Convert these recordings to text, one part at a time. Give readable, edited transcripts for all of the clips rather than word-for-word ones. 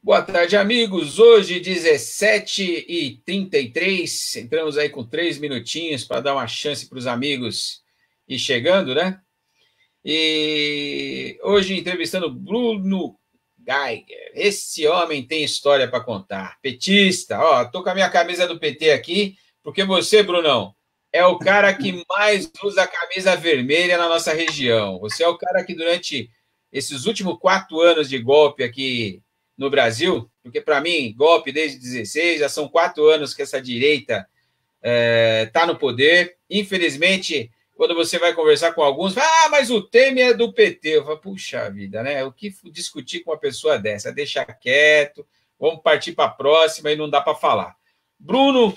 Boa tarde, amigos. Hoje, 17h33. Entramos aí com 3 minutinhos para dar uma chance para os amigos ir chegando, né? E hoje, entrevistando Bruno Geiger. Esse homem tem história para contar. Petista. Ó, tô com a minha camisa do PT aqui, porque você, Brunão, é o cara que mais usa a camisa vermelha na nossa região. Você é o cara que, durante esses últimos 4 anos de golpe aqui no Brasil, porque para mim, golpe desde 16, já são 4 anos que essa direita está no poder. Infelizmente, quando você vai conversar com alguns, mas o Temer é do PT. Eu falo, puxa vida, né? O que discutir com uma pessoa dessa? Deixa quieto, vamos partir para a próxima e não dá para falar. Bruno,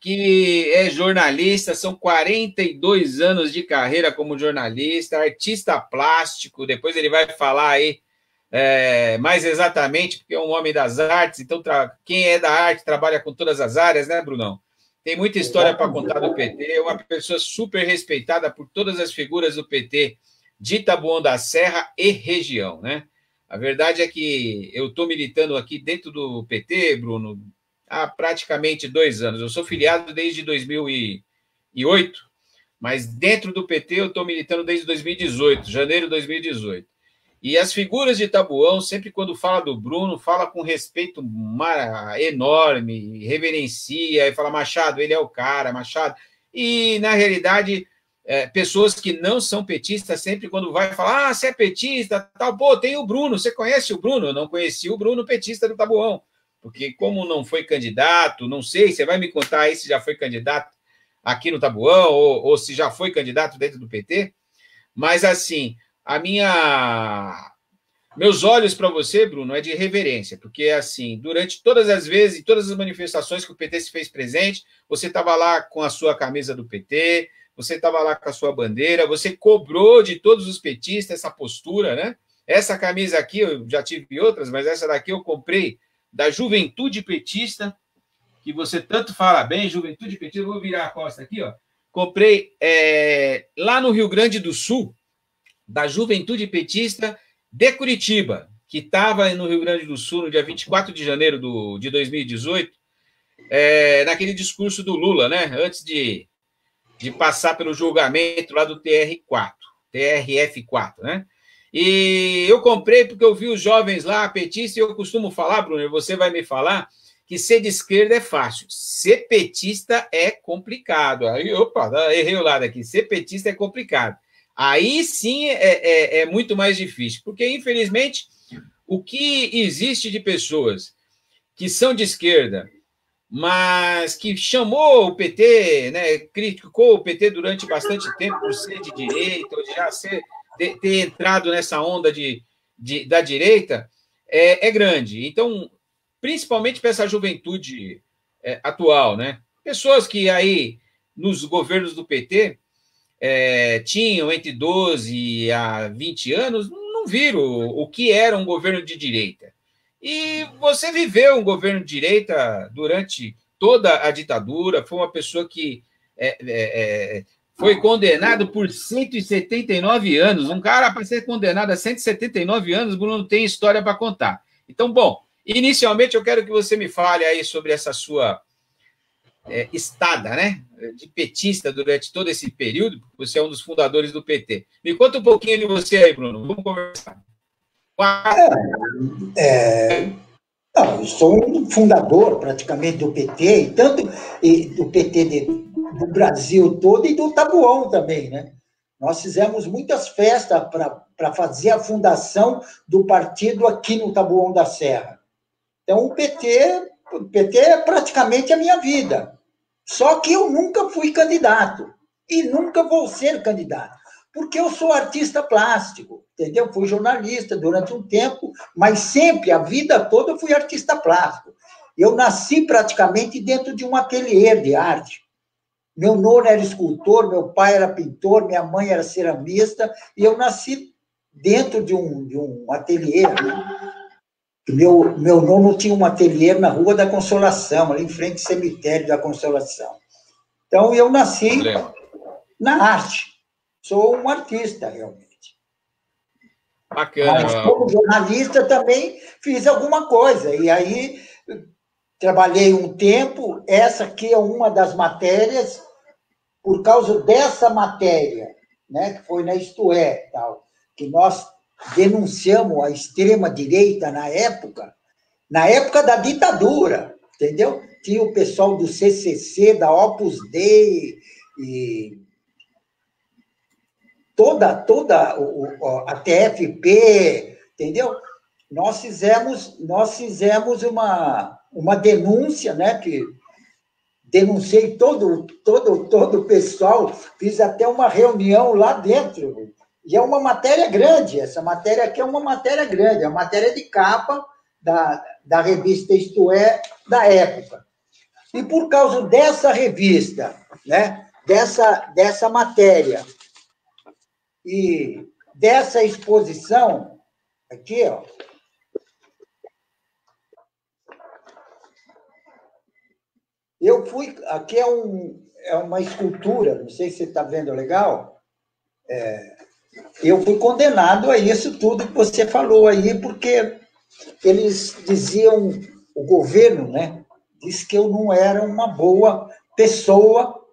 que é jornalista, são 42 anos de carreira como jornalista, artista plástico, depois ele vai falar aí mais exatamente, porque é um homem das artes, então quem é da arte trabalha com todas as áreas, né, Brunão? Tem muita história para contar do PT, é uma pessoa super respeitada por todas as figuras do PT de Taboão da Serra e região, né? A verdade é que eu estou militando aqui dentro do PT, Bruno, há praticamente 2 anos. Eu sou filiado desde 2008, mas dentro do PT eu estou militando desde 2018, janeiro de 2018. E as figuras de Taboão, sempre quando fala do Bruno, fala com respeito enorme, reverencia, e fala, Machado, ele é o cara, Machado. E, na realidade, pessoas que não são petistas, sempre quando vai falar, você é petista, tal, pô, tem o Bruno, você conhece o Bruno? Eu não conheci o Bruno, petista do Taboão, porque como não foi candidato, não sei, você vai me contar aí se já foi candidato aqui no Taboão, ou se já foi candidato dentro do PT, mas, assim, meus olhos para você, Bruno, é de reverência, porque assim, durante todas as vezes, todas as manifestações que o PT se fez presente, você estava lá com a sua camisa do PT, você estava lá com a sua bandeira, você cobrou de todos os petistas essa postura, né? Essa camisa aqui, eu já tive outras, mas essa daqui eu comprei da Juventude Petista, que você tanto fala bem, Juventude Petista, eu vou virar a costa aqui, ó. Comprei lá no Rio Grande do Sul, da Juventude Petista de Curitiba, que estava no Rio Grande do Sul no dia 24 de janeiro de 2018, naquele discurso do Lula, né? Antes de passar pelo julgamento lá do TRF4, né? E eu comprei porque eu vi os jovens lá, petistas, e eu costumo falar, Bruno, você vai me falar, que ser de esquerda é fácil, ser petista é complicado. Aí, opa, errei o lado aqui, ser petista é complicado. Aí sim é muito mais difícil, porque, infelizmente, o que existe de pessoas que são de esquerda, mas que chamou o PT, né, criticou o PT durante bastante tempo por ser de direita, ou de já ter entrado nessa onda da direita, é grande. Então, principalmente para essa juventude atual, né? Pessoas que aí, nos governos do PT, tinham entre 12 a 20 anos, não viram o que era um governo de direita. E você viveu um governo de direita durante toda a ditadura, foi uma pessoa que foi condenado por 179 anos. Um cara, para ser condenado a 179 anos, Bruno, tem história para contar. Então, bom, inicialmente eu quero que você me fale aí sobre essa sua estada, né, de petista durante todo esse período. Você é um dos fundadores do PT. Me conta um pouquinho de você aí, Bruno. Vamos conversar. Não, eu sou um fundador, praticamente, do PT, do PT do Brasil todo e do Taboão também, né? Nós fizemos muitas festas para fazer a fundação do partido aqui no Taboão da Serra. Então, o PT é praticamente a minha vida. Só que eu nunca fui candidato e nunca vou ser candidato, porque eu sou artista plástico, entendeu? Fui jornalista durante um tempo, mas sempre, a vida toda, eu fui artista plástico. Eu nasci praticamente dentro de um ateliê de arte. Meu nono era escultor, meu pai era pintor, minha mãe era ceramista, e eu nasci dentro de um ateliê, né? Meu nono tinha um ateliê na Rua da Consolação, ali em frente ao cemitério da Consolação. Então, eu nasci na arte. Sou um artista, realmente. Mas, Bacana. como jornalista, também fiz alguma coisa. E aí, trabalhei um tempo. Essa aqui é uma das matérias, por causa dessa matéria, né, que foi na Isto É, tal, que nós denunciamos a extrema-direita na época da ditadura, entendeu? Tinha o pessoal do CCC, da Opus Dei, e toda a TFP, entendeu? Nós fizemos uma denúncia, né, que denunciei todo o pessoal, fiz até uma reunião lá dentro, e é uma matéria grande, essa matéria aqui é uma matéria grande, é uma matéria de capa da revista Isto É, da época. E por causa dessa revista, né, dessa matéria, e dessa exposição, aqui, ó, eu fui. Aqui é uma escultura, não sei se você está vendo legal. Eu fui condenado a isso tudo que você falou aí, porque eles diziam, o governo, né, disse que eu não era uma boa pessoa,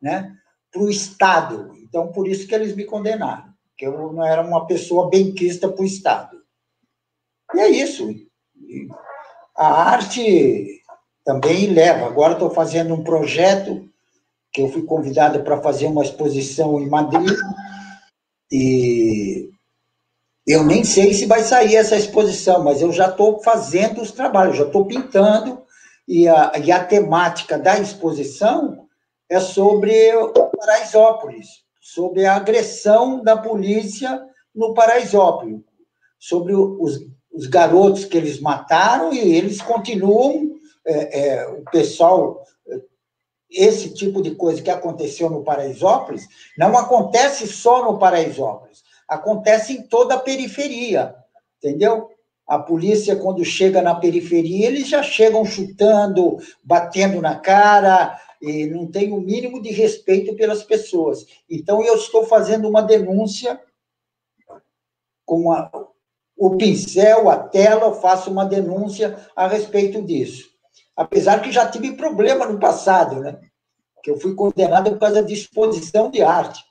né, para o Estado. Então, por isso que eles me condenaram, que eu não era uma pessoa benquista para o Estado. E é isso. A arte também leva. Agora estou fazendo um projeto que eu fui convidado para fazer uma exposição em Madrid e eu nem sei se vai sair essa exposição, mas eu já estou fazendo os trabalhos, já estou pintando e a temática da exposição é sobre o Paraisópolis, sobre a agressão da polícia no Paraisópolis, sobre os garotos que eles mataram e eles continuam, o pessoal, esse tipo de coisa que aconteceu no Paraisópolis, não acontece só no Paraisópolis, acontece em toda a periferia, entendeu? A polícia, quando chega na periferia, eles já chegam chutando, batendo na cara, e não tem o mínimo de respeito pelas pessoas. Então, eu estou fazendo uma denúncia com o pincel, a tela, eu faço uma denúncia a respeito disso. Apesar que já tive problema no passado, né? Que eu fui condenado por causa de exposição de arte.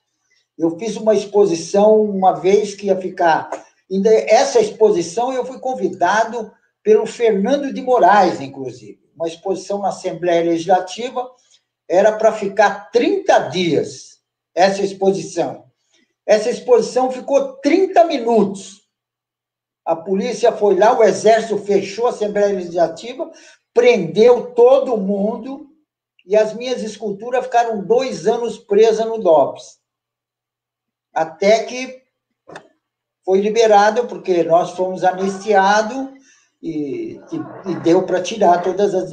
Eu fiz uma exposição uma vez que ia ficar... Essa exposição eu fui convidado pelo Fernando de Moraes, inclusive. Uma exposição na Assembleia Legislativa, era para ficar 30 dias, essa exposição. Essa exposição ficou 30 minutos. A polícia foi lá, o Exército fechou a Assembleia Legislativa, prendeu todo mundo, e as minhas esculturas ficaram 2 anos presas no DOPS. Até que foi liberado, porque nós fomos anistiados e deu para tirar todas as...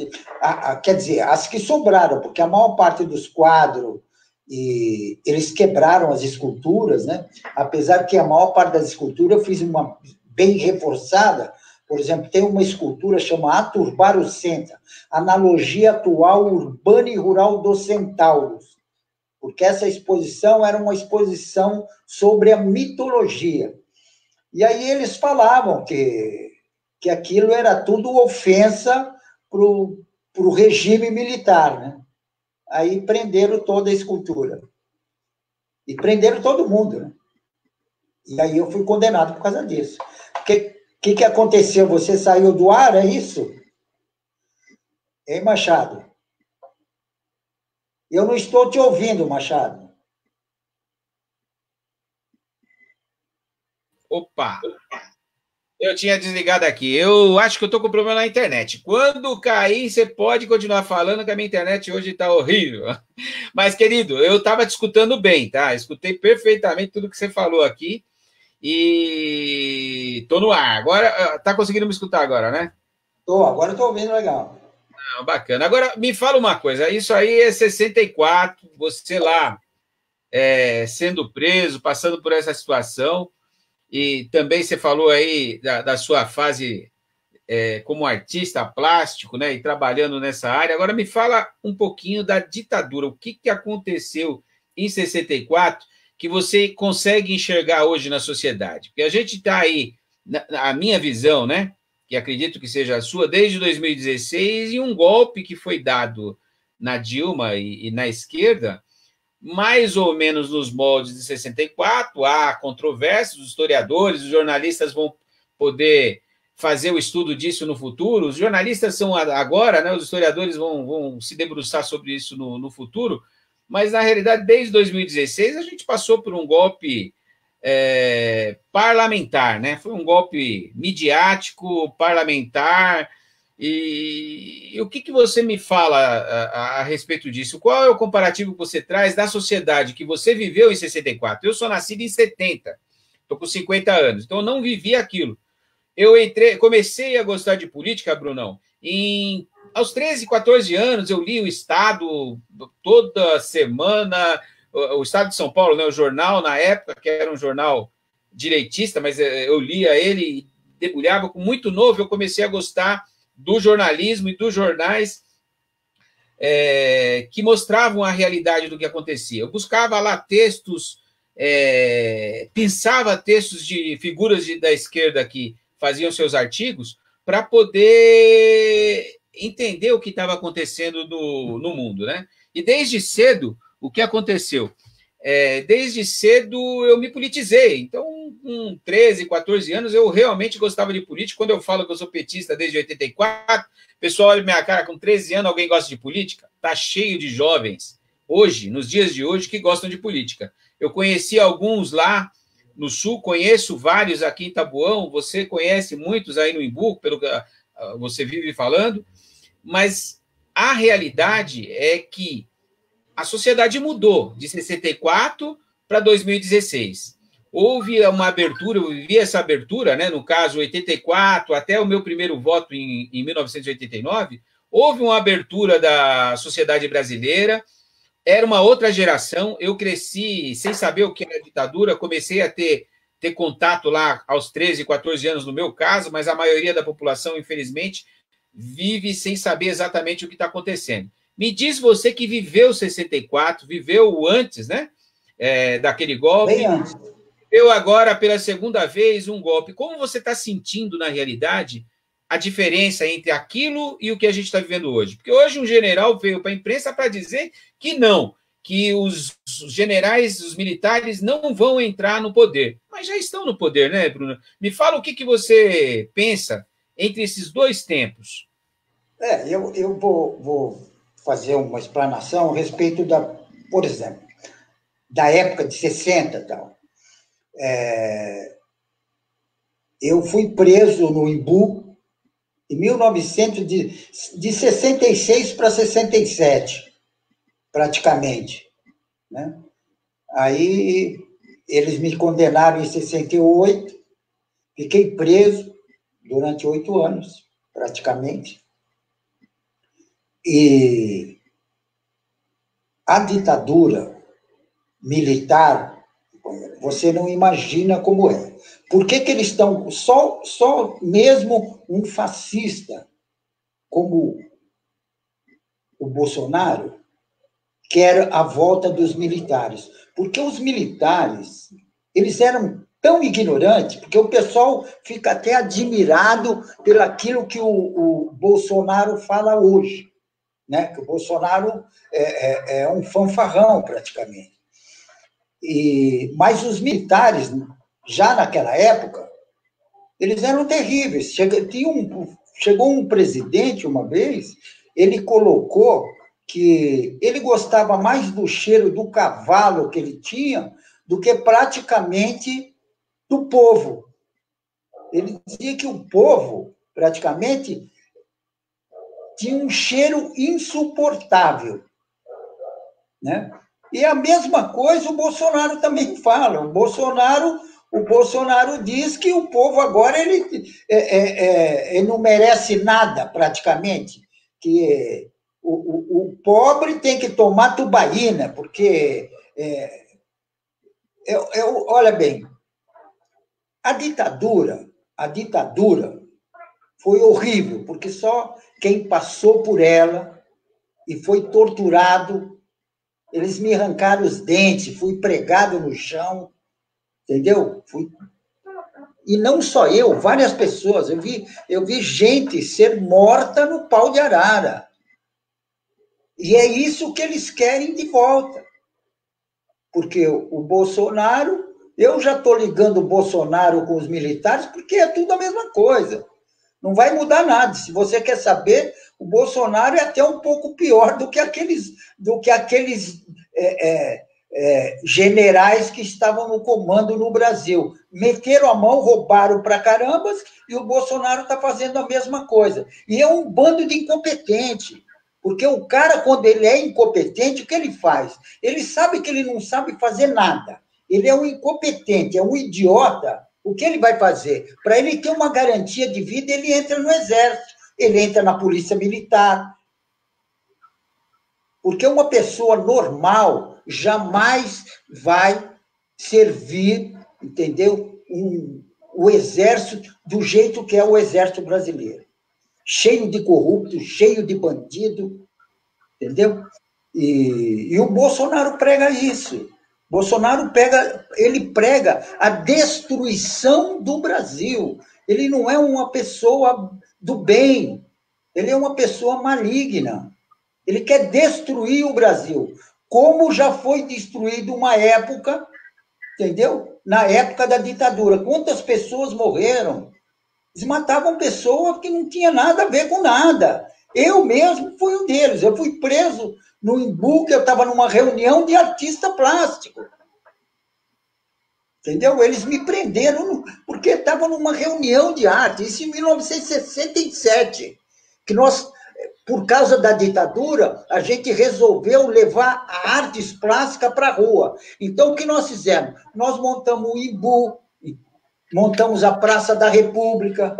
quer dizer, as que sobraram, porque a maior parte dos quadros, e eles quebraram as esculturas, né? Apesar que a maior parte das esculturas eu fiz uma bem reforçada. Por exemplo, tem uma escultura chamada Aturbar o Centro, analogia atual urbana e rural dos centauros, porque essa exposição era uma exposição sobre a mitologia. E aí eles falavam que aquilo era tudo ofensa para o regime militar, né? Aí prenderam toda a escultura. E prenderam todo mundo, né? E aí eu fui condenado por causa disso. O que aconteceu? Você saiu do ar, é isso? Hein, Machado? Eu não estou te ouvindo, Machado. Opa! Eu tinha desligado aqui. Eu acho que eu estou com problema na internet. Quando cair, você pode continuar falando, que a minha internet hoje está horrível. Mas, querido, eu estava te escutando bem, tá? Escutei perfeitamente tudo que você falou aqui e estou no ar. Agora, está conseguindo me escutar agora, né? Agora estou ouvindo legal. Não, bacana. Agora, me fala uma coisa. Isso aí é 64, você lá sendo preso, passando por essa situação. E também você falou aí da sua fase como artista plástico, né, e trabalhando nessa área. Agora me fala um pouquinho da ditadura. O que aconteceu em 64 que você consegue enxergar hoje na sociedade? Porque a gente está aí, a minha visão, né? Que acredito que seja a sua, desde 2016, e um golpe que foi dado na Dilma e na esquerda, mais ou menos nos moldes de 64, há controvérsias, os historiadores, os jornalistas vão poder fazer o estudo disso no futuro, os jornalistas são agora, né, os historiadores vão se debruçar sobre isso no futuro, mas, na realidade, desde 2016, a gente passou por um golpe parlamentar, né? Foi um golpe midiático, parlamentar. E o que você me fala a respeito disso? Qual é o comparativo que você traz da sociedade que você viveu em 64? Eu sou nascido em 70, estou com 50 anos, então eu não vivi aquilo. Eu comecei a gostar de política, Brunão, aos 13, 14 anos, eu li o Estado toda semana, o Estado de São Paulo, né, o jornal, na época, que era um jornal direitista, mas eu lia ele e debulhava. Com muito novo, eu comecei a gostar do jornalismo e dos jornais que mostravam a realidade do que acontecia. Eu buscava lá textos, pensava textos de figuras da esquerda que faziam seus artigos para poder entender o que estava acontecendo no mundo, né? E desde cedo, o que aconteceu? Desde cedo eu me politizei. Então, com 13, 14 anos, eu realmente gostava de política. Quando eu falo que eu sou petista desde 84, o pessoal olha minha cara, com 13 anos, alguém gosta de política? Está cheio de jovens, hoje, nos dias de hoje, que gostam de política. Eu conheci alguns lá no Sul, conheço vários aqui em Taboão, você conhece muitos aí no Imbu, pelo que você vive falando, mas a realidade é que a sociedade mudou de 64 para 2016. Houve uma abertura, eu vivi essa abertura, né, no caso 84, até o meu primeiro voto em 1989, houve uma abertura da sociedade brasileira, era uma outra geração, eu cresci sem saber o que era ditadura, comecei a ter contato lá aos 13, 14 anos no meu caso, mas a maioria da população, infelizmente, vive sem saber exatamente o que está acontecendo. Me diz você que viveu 64, viveu antes, né, daquele golpe, bem antes. Viveu agora pela segunda vez um golpe. Como você está sentindo, na realidade, a diferença entre aquilo e o que a gente está vivendo hoje? Porque hoje um general veio para a imprensa para dizer que não, que os generais, os militares não vão entrar no poder. Mas já estão no poder, né, Bruno? Me fala o que você pensa entre esses dois tempos. Eu vou fazer uma explanação a respeito por exemplo, da época de 60 e tal. Eu fui preso no Imbu em 1966 para 67, praticamente, né? Aí eles me condenaram em 68, fiquei preso durante 8 anos, praticamente. E a ditadura militar, você não imagina como é. Por que eles estão... Só mesmo um fascista como o Bolsonaro quer a volta dos militares. Porque os militares, eles eram tão ignorantes, porque o pessoal fica até admirado pelaquilo que o Bolsonaro fala hoje, né? Que o Bolsonaro é um fanfarrão, praticamente. Mas os militares, já naquela época, eles eram terríveis. Chegou um presidente uma vez, ele colocou que ele gostava mais do cheiro do cavalo que ele tinha do que praticamente do povo. Ele dizia que o povo, praticamente, tinha um cheiro insuportável, né? E a mesma coisa o Bolsonaro também fala. O Bolsonaro diz que o povo agora ele não merece nada, praticamente, que o pobre tem que tomar tubaína, porque... olha bem, a ditadura foi horrível, porque só quem passou por ela e foi torturado Eles me arrancaram os dentes, fui pregado no chão, entendeu? E não só eu, várias pessoas. Eu vi gente ser morta no pau de arara. E é isso que eles querem de volta. Porque o Bolsonaro, eu já estou ligando o Bolsonaro com os militares, porque é tudo a mesma coisa. Não vai mudar nada. Se você quer saber, o Bolsonaro é até um pouco pior do que aqueles generais que estavam no comando no Brasil. Meteram a mão, roubaram pra carambas, e o Bolsonaro está fazendo a mesma coisa. E é um bando de incompetente. Porque o cara, quando ele é incompetente, o que ele faz? Ele sabe que ele não sabe fazer nada. Ele é um incompetente, é um idiota. O que ele vai fazer? Para ele ter uma garantia de vida, ele entra no Exército, ele entra na Polícia Militar. Porque uma pessoa normal jamais vai servir, entendeu? O Exército do jeito que é o Exército brasileiro. Cheio de corrupto, cheio de bandido, entendeu? E o Bolsonaro prega isso. Bolsonaro prega a destruição do Brasil. Ele não é uma pessoa do bem, ele é uma pessoa maligna. Ele quer destruir o Brasil, como já foi destruído uma época, entendeu? Na época da ditadura. Quantas pessoas morreram? Eles matavam pessoas que não tinha nada a ver com nada. Eu mesmo fui um deles. Eu fui preso no Imbu, que eu estava numa reunião de artista plástico. Entendeu? Eles me prenderam porque estava numa reunião de arte. Isso em 1967. Que nós, por causa da ditadura, a gente resolveu levar a artes plásticas para a rua. Então, o que nós fizemos? Nós montamos o Imbu, montamos a Praça da República,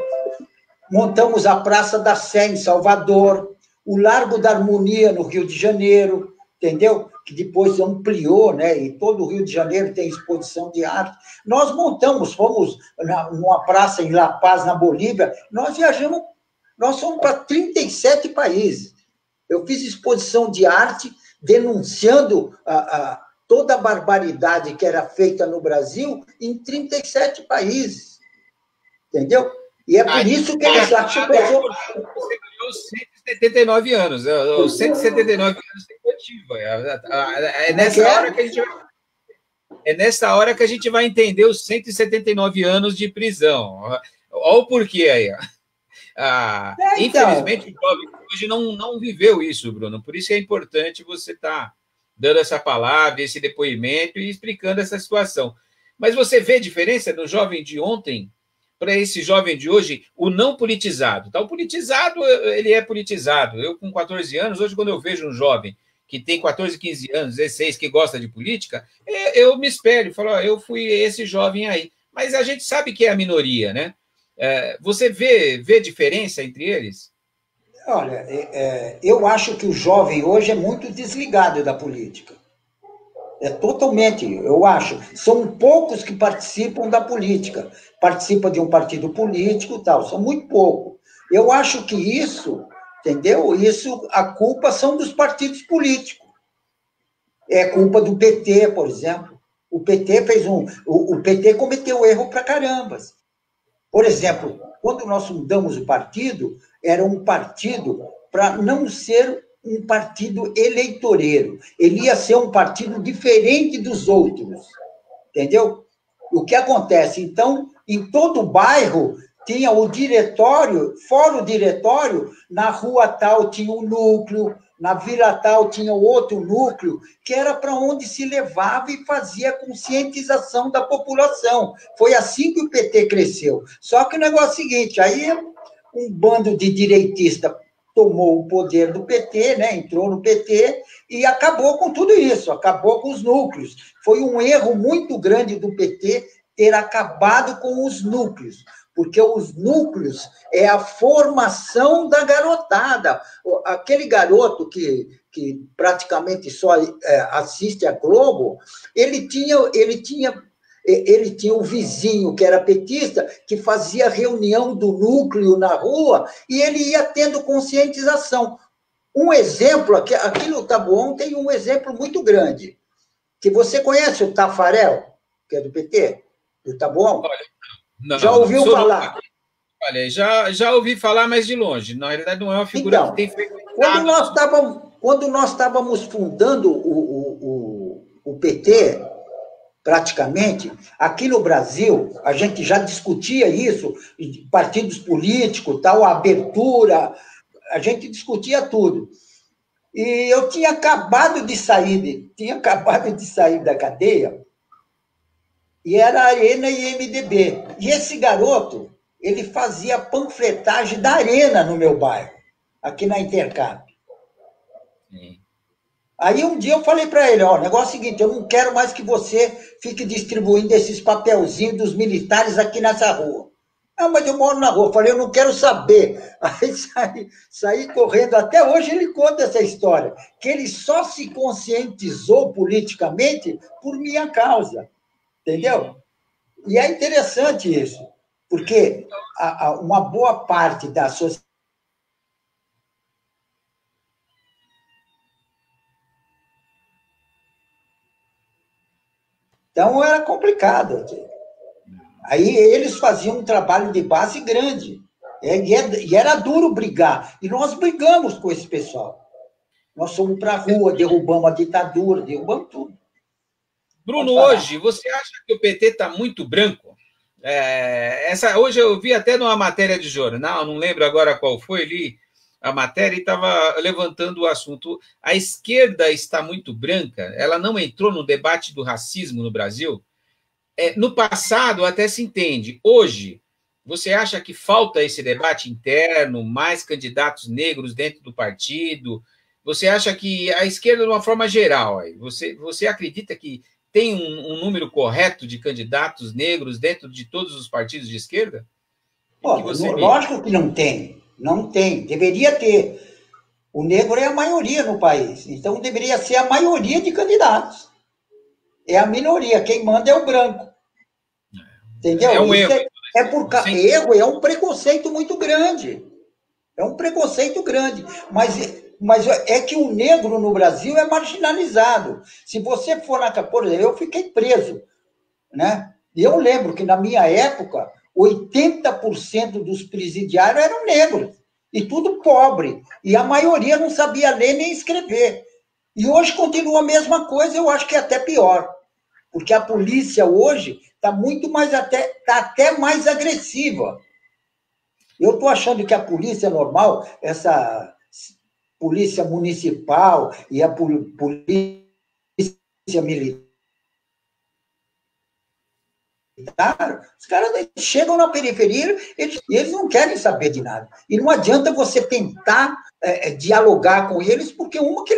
montamos a Praça da Sé, em Salvador, o Largo da Harmonia, no Rio de Janeiro, entendeu? Que depois ampliou, né? E todo o Rio de Janeiro tem exposição de arte. Nós montamos, fomos numa praça em La Paz, na Bolívia, nós viajamos, nós fomos para 37 países. Eu fiz exposição de arte denunciando toda a barbaridade que era feita no Brasil em 37 países. Entendeu? E é por isso que eles acham que eu sou... Você ganhou 179 anos. Os 179 anos tem motivo. É nessa hora que a gente vai entender os 179 anos de prisão. Olha o porquê aí. Infelizmente, o jovem hoje não viveu isso, Bruno. Por isso que é importante você estar dando essa palavra, esse depoimento e explicando essa situação. Mas você vê diferença no jovem de ontem para esse jovem de hoje, o não politizado? Tá? O politizado, ele é politizado. Eu, com 14 anos, hoje, quando eu vejo um jovem que tem 14, 15 anos, 16, que gosta de política, eu me espelho, falo, eu fui esse jovem aí. Mas a gente sabe que é a minoria, né? Você vê diferença entre eles? Olha, eu acho que o jovem hoje é muito desligado da política. É totalmente, eu acho. São poucos que participam da política. Participam de um partido político e tal. São muito poucos. Eu acho que isso, entendeu? A culpa são dos partidos políticos. É culpa do PT, por exemplo. O PT o PT cometeu erro pra caramba. Por exemplo, quando nós mudamos o partido, era um partido para não ser um partido eleitoreiro. Ele ia ser um partido diferente dos outros. Entendeu? O que acontece? Então, em todo bairro, tinha o diretório, fora o diretório, na rua tal tinha um núcleo, na vila tal tinha outro núcleo, que era para onde se levava e fazia conscientização da população. Foi assim que o PT cresceu. Só que o negócio é o seguinte, aí um bando de direitistas tomou o poder do PT, né, entrou no PT e acabou com tudo isso, acabou com os núcleos. Foi um erro muito grande do PT ter acabado com os núcleos, porque os núcleos é a formação da garotada. Aquele garoto que praticamente só assiste a Globo, ele tinha o vizinho que era petista, que fazia reunião do núcleo na rua, e ele ia tendo conscientização. Um exemplo, aqui no Taboão tem um exemplo muito grande, que você conhece o Tafarel, que é do PT, do Taboão? Não, já ouviu falar? Olha, já ouvi falar, mas de longe. Na realidade, não é uma figura que tem frequentado. Quando nós estávamos fundando o PT, praticamente, aqui no Brasil, a gente já discutia isso, partidos políticos, tal, a abertura, a gente discutia tudo. E eu tinha acabado de sair da cadeia, e era Arena e MDB. E esse garoto, ele fazia panfletagem da Arena no meu bairro, aqui na Intercap. Sim. Aí um dia eu falei para ele, ó, o negócio é o seguinte, eu não quero mais que você fique distribuindo esses papelzinhos dos militares aqui nessa rua. Ah, mas eu moro na rua. Eu falei, eu não quero saber. Aí saí correndo. Até hoje ele conta essa história, que ele só se conscientizou politicamente por minha causa. Entendeu? E é interessante isso, porque uma boa parte da sociedade. Então era complicado. Aí eles faziam um trabalho de base grande. E era duro brigar. E nós brigamos com esse pessoal. Nós fomos para a rua, derrubamos a ditadura, derrubamos tudo. Bruno, hoje, você acha que o PT está muito branco? Hoje eu vi até numa matéria de jornal, não lembro agora qual foi, li a matéria e estava levantando o assunto. A esquerda está muito branca? Ela não entrou no debate do racismo no Brasil? No passado até se entende. Hoje, você acha que falta esse debate interno, mais candidatos negros dentro do partido? Você acha que a esquerda, de uma forma geral, você acredita que tem um número correto de candidatos negros dentro de todos os partidos de esquerda? Lógico que não tem. Não tem. Deveria ter. O negro é a maioria no país. Então, deveria ser a maioria de candidatos. É a minoria. Quem manda é o branco. Entendeu? É um erro. Erro, é um preconceito muito grande. É um preconceito grande. Mas é que o negro no Brasil é marginalizado. Se você for por exemplo, eu fiquei preso, né? E eu lembro que na minha época, 80% dos presidiários eram negros. E tudo pobre. E a maioria não sabia ler nem escrever. E hoje continua a mesma coisa, eu acho que é até pior. Porque a polícia hoje está até mais agressiva. Eu estou achando que a polícia normal, essa polícia municipal e a polícia militar, os caras chegam na periferia e eles não querem saber de nada. E não adianta você tentar dialogar com eles, porque que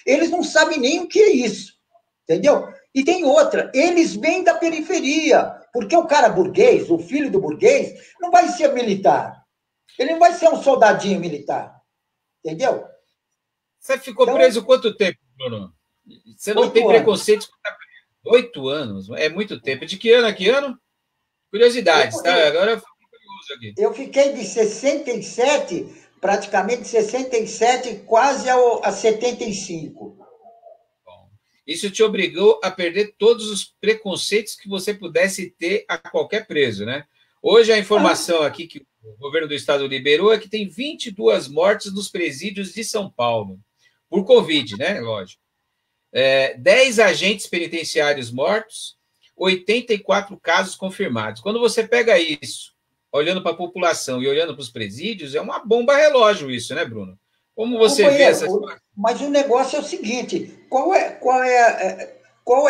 eles não sabem nem o que é isso. Entendeu? E tem outra, eles vêm da periferia, porque o cara burguês, o filho do burguês, não vai ser militar. Ele não vai ser um soldadinho militar. Entendeu? Você ficou preso quanto tempo, Bruno? Você não tem preconceito com 8 anos? É muito tempo. De que ano a que ano? Curiosidades, tá? Agora eu fico curioso aqui. Eu fiquei de 67, praticamente 67, quase a 75. Isso te obrigou a perder todos os preconceitos que você pudesse ter a qualquer preso, né? Hoje a informação aqui que o governo do estado liberou é que tem 22 mortes nos presídios de São Paulo, por Covid, né? Lógico. 10 agentes penitenciários mortos, 84 casos confirmados. Quando você pega isso, olhando para a população e olhando para os presídios, é uma bomba relógio isso, né, Bruno? Como você vê essa situação? Mas o negócio é o seguinte, qual é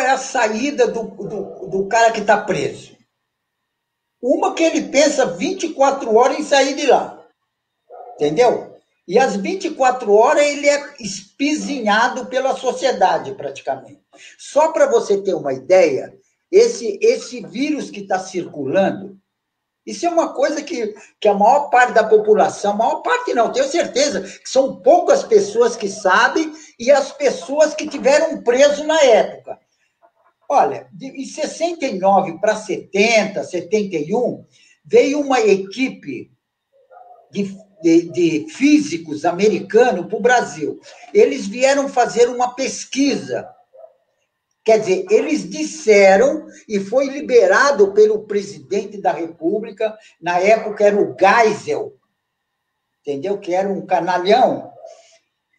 a saída do cara que está preso? Uma que ele pensa 24 horas em sair de lá. Entendeu? E às 24 horas ele é espizinhado pela sociedade, praticamente. Só para você ter uma ideia, esse vírus que está circulando, isso é uma coisa que a maior parte da população, maior parte não, tenho certeza, que são poucas pessoas que sabem e as pessoas que tiveram preso na época. Olha, em 69 para 70, 71, veio uma equipe de físicos americanos para o Brasil. Eles vieram fazer uma pesquisa. Quer dizer, eles disseram, e foi liberado pelo presidente da República, na época era o Geisel, entendeu? Que era um canalhão.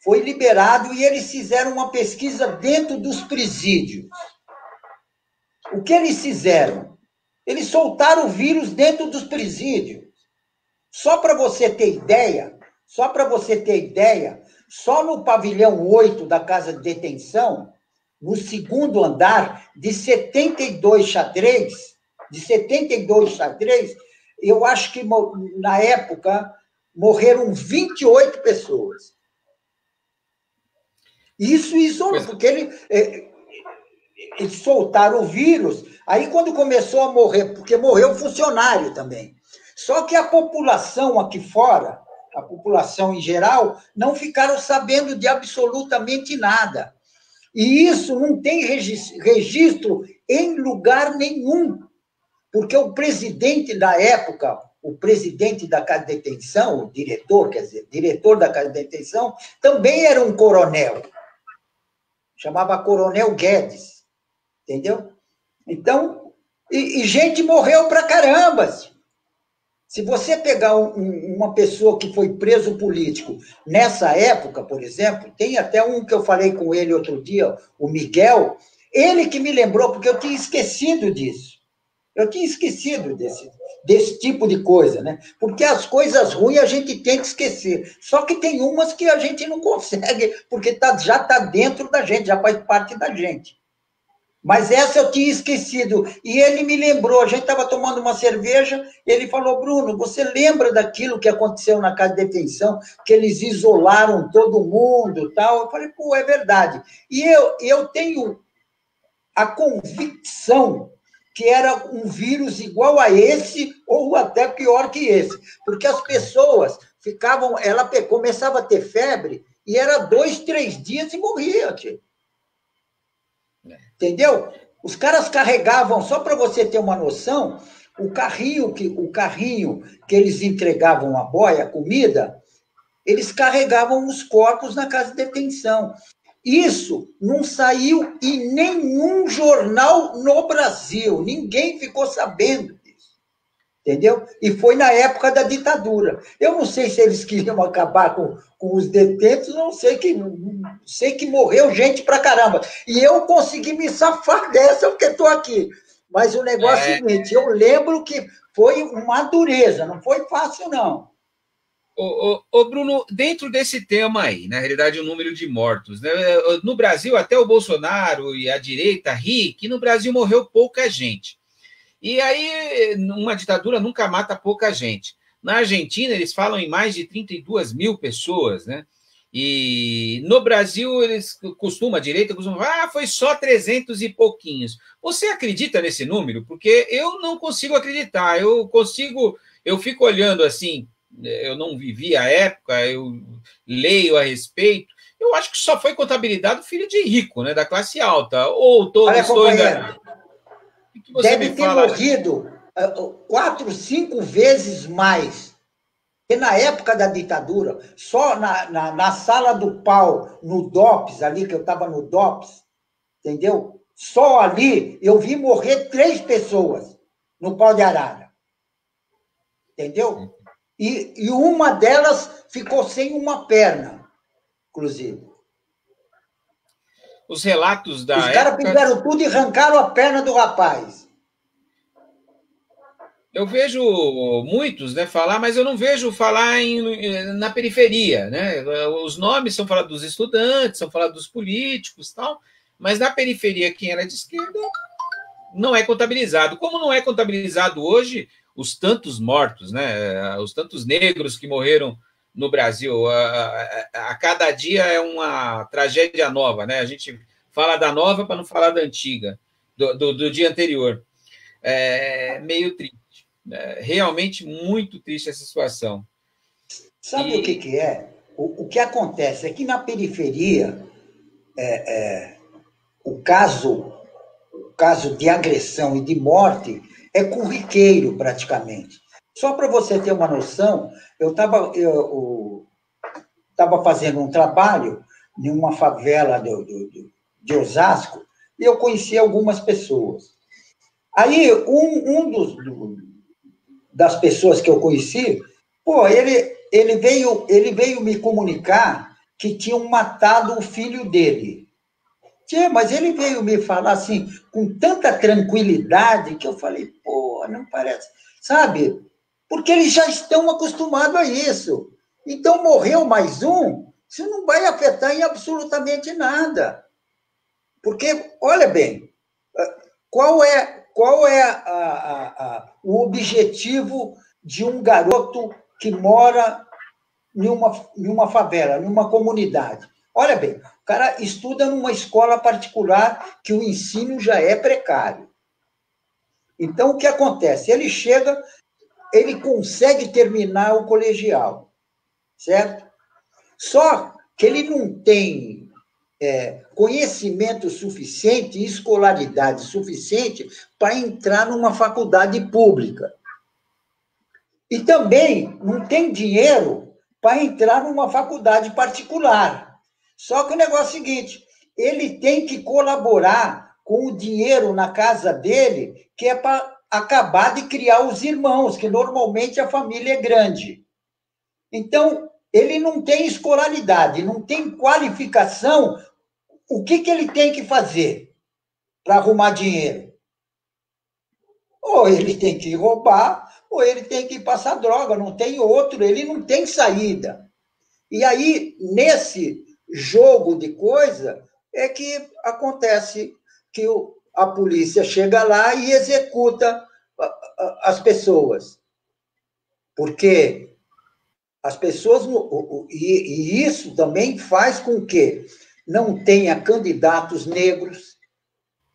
Foi liberado e eles fizeram uma pesquisa dentro dos presídios. O que eles fizeram? Eles soltaram o vírus dentro dos presídios. Só para você ter ideia, só no pavilhão 8 da casa de detenção, no segundo andar, de 72 xadrez, eu acho que na época morreram 28 pessoas. Isso isolou, porque eles soltaram o vírus, aí quando começou a morrer, porque morreu funcionário também. Só que a população aqui fora, a população em geral, não ficaram sabendo de absolutamente nada. E isso não tem registro em lugar nenhum, porque o presidente da época, o presidente da casa de detenção, o diretor, quer dizer, diretor da casa de detenção, também era um coronel. Chamava Coronel Guedes, entendeu? Então, e gente morreu pra caramba. Se você pegar uma pessoa que foi preso político nessa época, por exemplo, tem até um que eu falei com ele outro dia, o Miguel, ele que me lembrou, porque eu tinha esquecido disso. Eu tinha esquecido desse tipo de coisa, né? Porque as coisas ruins a gente tem que esquecer. Só que tem umas que a gente não consegue, porque já está dentro da gente, já faz parte da gente. Mas essa eu tinha esquecido. E ele me lembrou, a gente estava tomando uma cerveja, ele falou, Bruno, você lembra daquilo que aconteceu na casa de detenção, que eles isolaram todo mundo, tal? Eu falei, pô, é verdade. E eu tenho a convicção que era um vírus igual a esse, ou até pior que esse. Porque as pessoas ficavam, ela começava a ter febre, e era 2, 3 dias e morria, tio. Entendeu? Os caras carregavam, só para você ter uma noção, o carrinho que eles entregavam a boia, a comida, eles carregavam os corpos na casa de detenção. Isso não saiu em nenhum jornal no Brasil. Ninguém ficou sabendo disso. Entendeu? E foi na época da ditadura. Eu não sei se eles queriam acabar com os detentos, não sei que morreu gente pra caramba. E eu consegui me safar dessa porque estou aqui. Mas o negócio é o seguinte, eu lembro que foi uma dureza, não foi fácil, não. Ô, Bruno, dentro desse tema aí, na realidade, o número de mortos, né? No Brasil, até o Bolsonaro e a direita ri que no Brasil morreu pouca gente. E aí, uma ditadura nunca mata pouca gente. Na Argentina, eles falam em mais de 32 mil pessoas, né? E no Brasil, a direita costuma falar, foi só 300 e pouquinhos. Você acredita nesse número? Porque eu não consigo acreditar. Eu fico olhando assim, eu não vivi a época, eu leio a respeito, eu acho que só foi contabilizado filho de rico, né, da classe alta. Ou todos... Olha, companheiro, deve ter morrido 4, 5 vezes mais. E na época da ditadura, só na sala do pau, no DOPS, ali que eu estava no DOPS, entendeu? Só ali eu vi morrer 3 pessoas no pau de arara. Entendeu? E uma delas ficou sem uma perna, inclusive. Os relatos da Os caras fizeram tudo e arrancaram a perna do rapaz. Eu vejo muitos, né, falar, mas eu não vejo falar na periferia, né? Os nomes são falados dos estudantes, são falados dos políticos, tal, mas na periferia quem era de esquerda não é contabilizado. Como não é contabilizado hoje os tantos mortos, né? Os tantos negros que morreram no Brasil. A cada dia é uma tragédia nova, né? A gente fala da nova para não falar da antiga, do dia anterior. É meio triste. Realmente muito triste essa situação. Sabe o que é? O que acontece é que na periferia o caso de agressão e de morte é corriqueiro praticamente. Só para você ter uma noção, eu estava fazendo um trabalho em uma favela de Osasco e eu conheci algumas pessoas. Aí, das pessoas que eu conheci, pô, ele veio me comunicar que tinham matado o filho dele. Mas ele veio me falar assim, com tanta tranquilidade, que eu falei, pô, não parece. Sabe? Porque eles já estão acostumados a isso. Então, morreu mais um, isso não vai afetar em absolutamente nada. Porque, olha bem, qual é o objetivo de um garoto que mora em uma favela, em uma comunidade? Olha bem, o cara estuda numa escola particular que o ensino já é precário. Então, o que acontece? Ele chega, ele consegue terminar o colegial, certo? Só que ele não tem conhecimento suficiente, escolaridade suficiente para entrar numa faculdade pública. E também não tem dinheiro para entrar numa faculdade particular. Só que o negócio é o seguinte, ele tem que colaborar com o dinheiro na casa dele, que é para acabar de criar os irmãos, que normalmente a família é grande. Então, ele não tem escolaridade, não tem qualificação. O que ele tem que fazer para arrumar dinheiro? Ou ele tem que roubar, ou ele tem que passar droga, não tem outro, ele não tem saída. E aí, nesse jogo de coisa, é que acontece que a polícia chega lá e executa as pessoas. Porque as pessoas... E isso também faz com que não tenha candidatos negros,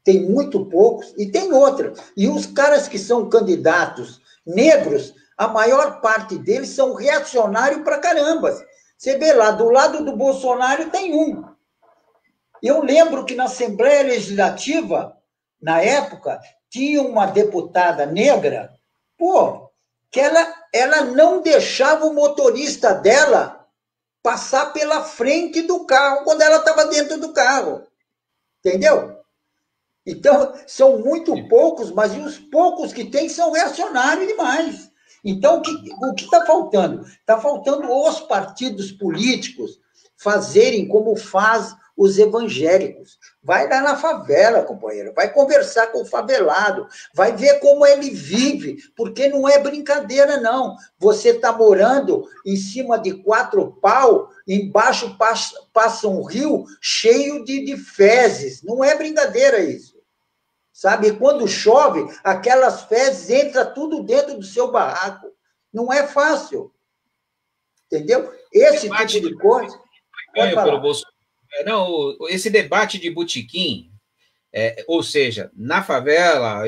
tem muito poucos, e tem outra. E os caras que são candidatos negros, a maior parte deles são reacionários pra caramba. Você vê lá, do lado do Bolsonaro tem um. Eu lembro que na Assembleia Legislativa, na época, tinha uma deputada negra, pô, que ela não deixava o motorista dela passar pela frente do carro quando ela estava dentro do carro. Entendeu? Então, são muito poucos, mas os poucos que tem são reacionários demais. Então, o que está faltando? Está faltando os partidos políticos fazerem como faz os evangélicos. Vai lá na favela, companheiro, vai conversar com o favelado, vai ver como ele vive, porque não é brincadeira, não. Você está morando em cima de 4 pau, embaixo passa um rio cheio de fezes. Não é brincadeira isso. Sabe? Quando chove, aquelas fezes entram tudo dentro do seu barraco. Não é fácil. Entendeu? Esse tipo de coisa... Pode falar. Não, esse debate de botequim, ou seja, na favela,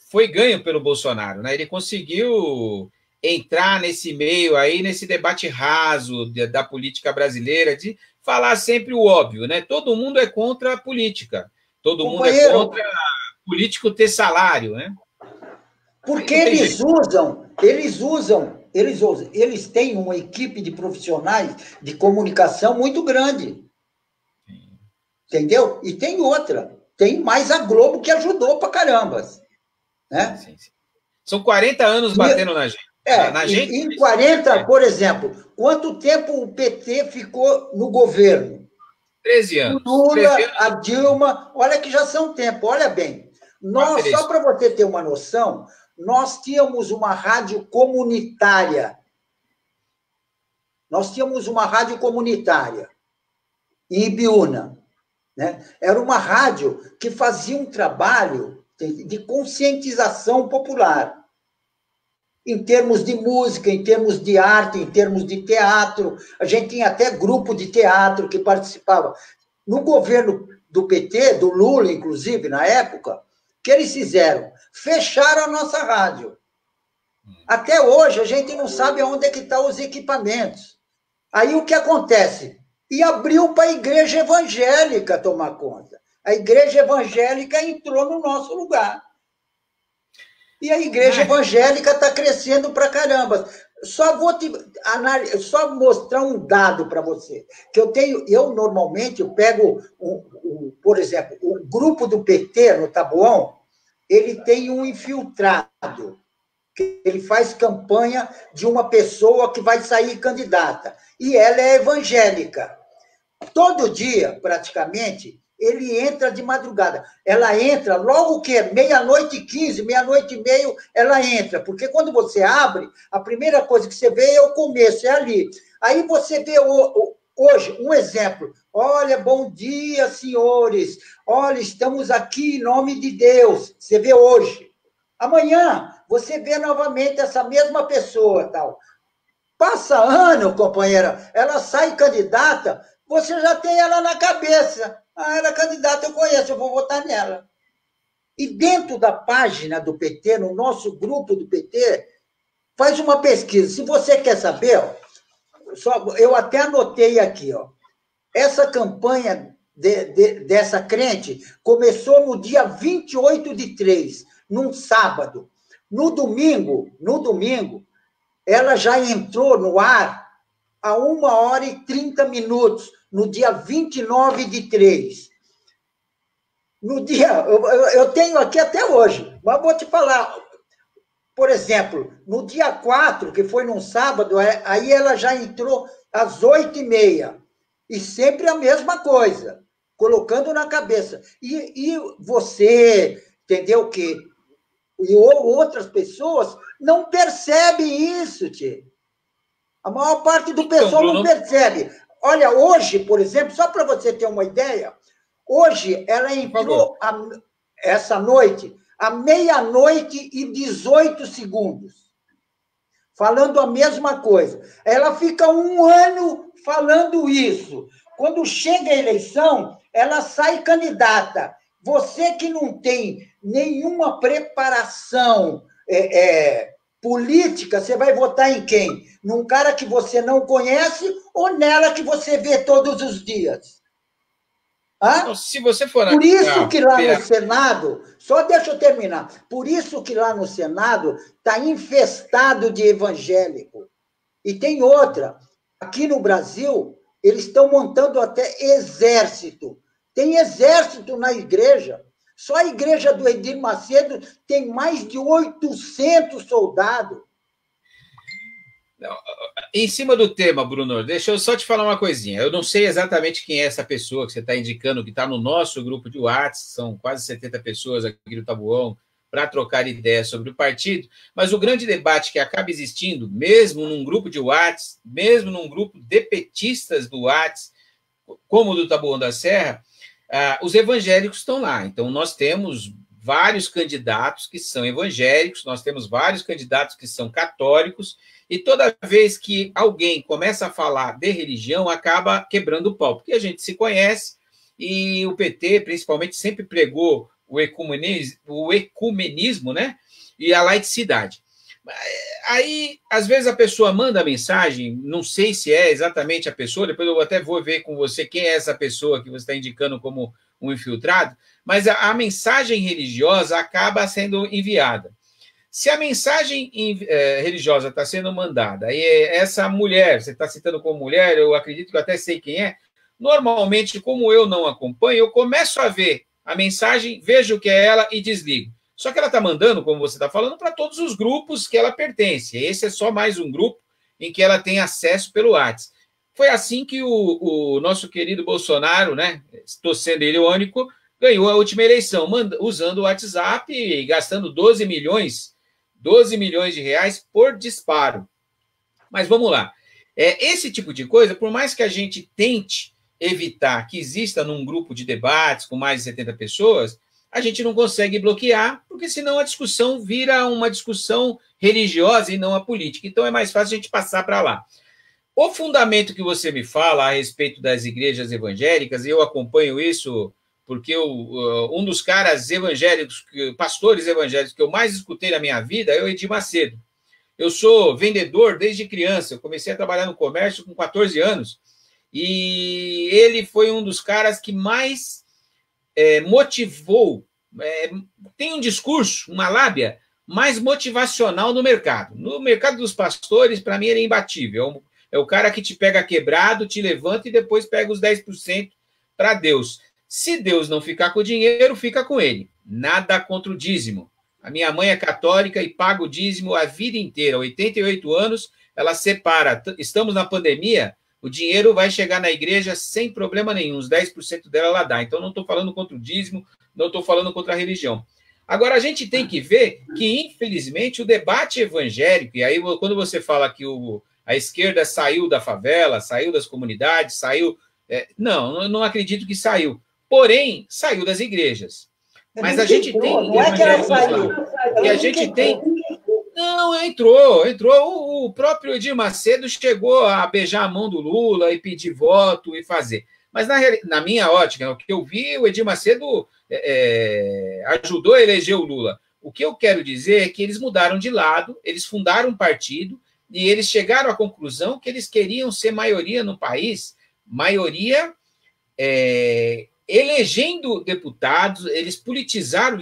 foi ganho pelo Bolsonaro, né? Ele conseguiu entrar nesse meio aí, nesse debate raso da política brasileira, de falar sempre o óbvio, né? Todo mundo é contra a política, todo mundo é contra político ter salário, né? Porque eles têm uma equipe de profissionais de comunicação muito grande. Entendeu? E tem outra. Tem mais a Globo que ajudou pra caramba. Né? Sim. São 40 anos batendo na gente. Na gente. Em 40, por exemplo, quanto tempo o PT ficou no governo? 13 anos. O Lula, 13 anos. A Dilma, olha que já são tempo, olha bem. Nós, só para você ter uma noção, nós tínhamos uma rádio comunitária. Em Ibiúna. Né? Era uma rádio que fazia um trabalho de conscientização popular. Em termos de música, em termos de arte, em termos de teatro. A gente tinha até grupo de teatro que participava. No governo do PT, do Lula, inclusive, na época, o que eles fizeram? Fecharam a nossa rádio. Até hoje, a gente não sabe onde é que estão os equipamentos. Aí, o que acontece? E abriu para a igreja evangélica tomar conta. A igreja evangélica entrou no nosso lugar. E a igreja evangélica está crescendo para caramba. Só mostrar um dado para você. Que eu normalmente pego, por exemplo, o grupo do PT no Taboão, ele tem um infiltrado, que ele faz campanha de uma pessoa que vai sair candidata. E ela é evangélica. Todo dia, praticamente, ele entra de madrugada. Ela entra logo que é 00h15, 00h30, ela entra. Porque quando você abre, a primeira coisa que você vê é o começo, é ali. Aí você vê hoje, um exemplo. Olha, bom dia, senhores. Olha, estamos aqui em nome de Deus. Você vê hoje. Amanhã, você vê novamente essa mesma pessoa, tal. Passa ano, companheira, ela sai candidata, você já tem ela na cabeça. Ah, ela é candidata, eu conheço, eu vou votar nela. E dentro da página do PT, no nosso grupo do PT, faz uma pesquisa. Se você quer saber, eu até anotei aqui, ó, essa campanha dessa crente começou no dia 28/3, num sábado. No domingo, ela já entrou no ar a 1h30, no dia 29/3. No dia, eu tenho aqui até hoje, mas vou te falar. Por exemplo, no dia 4, que foi num sábado, aí ela já entrou às 8h30. E sempre a mesma coisa, colocando na cabeça. E você, entendeu que e outras pessoas não percebem isso, tio. A maior parte do pessoal não percebe. Olha, hoje, por exemplo, só para você ter uma ideia, hoje ela entrou essa noite à 00h18, falando a mesma coisa. Ela fica um ano falando isso. Quando chega a eleição, ela sai candidata. Você que não tem nenhuma preparação política, você vai votar em quem? Num cara que você não conhece ou nela que você vê todos os dias? Então, se você for Por isso que lá no Senado, só deixa eu terminar, por isso que lá no Senado está infestado de evangélico. E tem outra, aqui no Brasil, eles estão montando até exército. Tem exército na igreja. Só a igreja do Edir Macedo tem mais de 800 soldados. Não, em cima do tema, Bruno, deixa eu só te falar uma coisinha. Eu não sei exatamente quem é essa pessoa que você está indicando, que está no nosso grupo de WhatsApp, são quase 70 pessoas aqui no Taboão, para trocar ideias sobre o partido, mas o grande debate que acaba existindo, mesmo num grupo de WhatsApp, mesmo num grupo de petistas do WhatsApp, como o do Taboão da Serra, os evangélicos estão lá. Então, nós temos vários candidatos que são evangélicos, nós temos vários candidatos que são católicos, e toda vez que alguém começa a falar de religião, acaba quebrando o pau, porque a gente se conhece, e o PT, principalmente, sempre pregou o ecumenismo, né? E a laicidade. Aí, às vezes, a pessoa manda mensagem, não sei se é exatamente a pessoa, depois eu até vou ver com você quem é essa pessoa que você está indicando como um infiltrado, mas a mensagem religiosa acaba sendo enviada. Se a mensagem religiosa está sendo mandada, e essa mulher, você está citando como mulher, eu acredito que eu até sei quem é, normalmente, como eu não acompanho, eu começo a ver a mensagem, vejo o que é ela e desligo. Só que ela está mandando, como você está falando, para todos os grupos que ela pertence. Esse é só mais um grupo em que ela tem acesso pelo WhatsApp. Foi assim que o nosso querido Bolsonaro, né, estou sendo irônico, ganhou a última eleição, usando o WhatsApp e gastando 12 milhões de reais por disparo. Mas vamos lá. Esse tipo de coisa, por mais que a gente tente evitar que exista num grupo de debates com mais de 70 pessoas, a gente não consegue bloquear, porque senão a discussão vira uma discussão religiosa e não a política. Então é mais fácil a gente passar para lá. O fundamento que você me fala a respeito das igrejas evangélicas, eu acompanho isso porque um dos caras evangélicos, pastores evangélicos que eu mais escutei na minha vida é o Edir Macedo. Eu sou vendedor desde criança, eu comecei a trabalhar no comércio com 14 anos, e ele foi um dos caras que mais motivou, tem um discurso, uma lábia mais motivacional no mercado. No mercado dos pastores, para mim, ele é imbatível. É o cara que te pega quebrado, te levanta e depois pega os 10% para Deus. Se Deus não ficar com o dinheiro, fica com ele. Nada contra o dízimo. A minha mãe é católica e paga o dízimo a vida inteira. 88 anos, ela separa. Estamos na pandemia, o dinheiro vai chegar na igreja sem problema nenhum. Os 10% dela ela dá. Então, não estou falando contra o dízimo, não estou falando contra a religião. Agora, a gente tem que ver que, infelizmente, o debate evangélico, e aí quando você fala que a esquerda saiu da favela, saiu das comunidades, saiu... não acredito que saiu. Porém, saiu das igrejas. Mas a gente tem... Não é que ela saiu. E a gente tem... Não, entrou. O próprio Edir Macedo chegou a beijar a mão do Lula e pedir voto e fazer. Mas, na minha ótica, o que eu vi, o Edir Macedo ajudou a eleger o Lula. O que eu quero dizer é que eles mudaram de lado, eles fundaram um partido e eles chegaram à conclusão que eles queriam ser maioria no país, maioria elegendo deputados, eles politizaram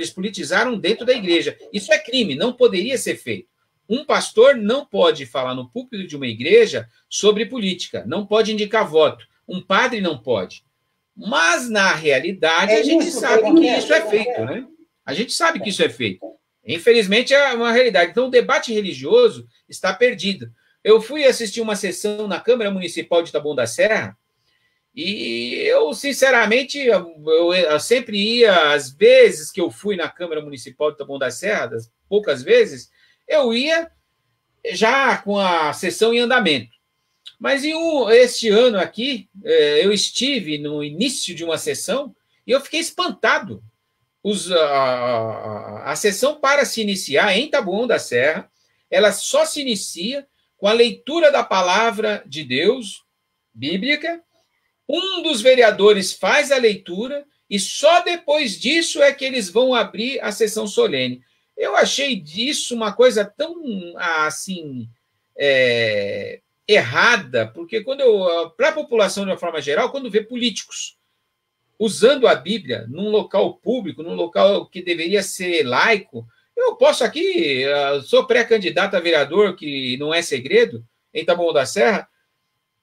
dentro da igreja. Isso é crime, não poderia ser feito. Um pastor não pode falar no púlpito de uma igreja sobre política, não pode indicar voto. Um padre não pode. Mas, na realidade, a gente sabe que isso é feito, né? A gente sabe que isso é feito. Infelizmente, é uma realidade. Então, o debate religioso está perdido. Eu fui assistir uma sessão na Câmara Municipal de Taboão da Serra e eu, sinceramente, eu sempre ia, às vezes que eu fui na Câmara Municipal de Taboão da Serra, das poucas vezes, eu ia já com a sessão em andamento. Mas este ano aqui, eu estive no início de uma sessão e eu fiquei espantado. A sessão, para se iniciar em Taboão da Serra, ela só se inicia com a leitura da palavra de Deus, bíblica. Um dos vereadores faz a leitura e só depois disso é que eles vão abrir a sessão solene. Eu achei disso uma coisa tão, assim, errada, porque para a população, de uma forma geral, quando vê políticos usando a Bíblia num local público, num local que deveria ser laico, eu posso aqui, sou pré-candidato a vereador, que não é segredo, em Taboão da Serra,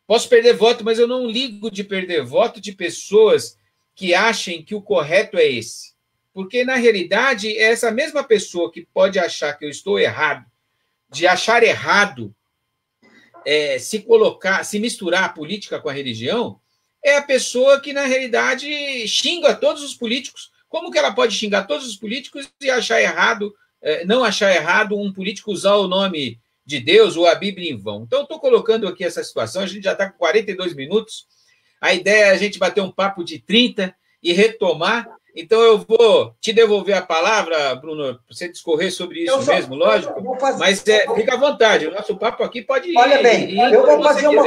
posso perder voto, mas eu não ligo de perder voto de pessoas que achem que o correto é esse. Porque, na realidade, é essa mesma pessoa que pode achar que eu estou errado, de achar errado se misturar a política com a religião, é a pessoa que, na realidade, xinga todos os políticos. Como que ela pode xingar todos os políticos e achar errado, não achar errado um político usar o nome de Deus ou a Bíblia em vão? Então, eu estou colocando aqui essa situação, a gente já está com 42 minutos, a ideia é a gente bater um papo de 30 e retomar. Então, eu vou te devolver a palavra, Bruno, para você discorrer sobre isso mesmo, lógico, mas fica à vontade, o nosso papo aqui pode ir. Olha bem, eu vou fazer uma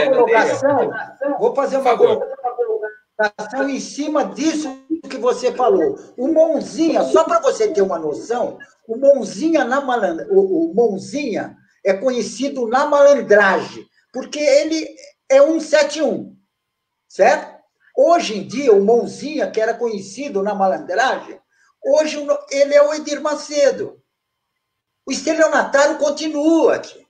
colocação, em cima disso que você falou. O Mãozinha, só para você ter uma noção, o Mãozinha o Mãozinha é conhecido na malandragem, porque ele é 171, certo? Hoje em dia, o Mãozinha, que era conhecido na malandragem, hoje ele é o Edir Macedo. O estelionatário continua aqui.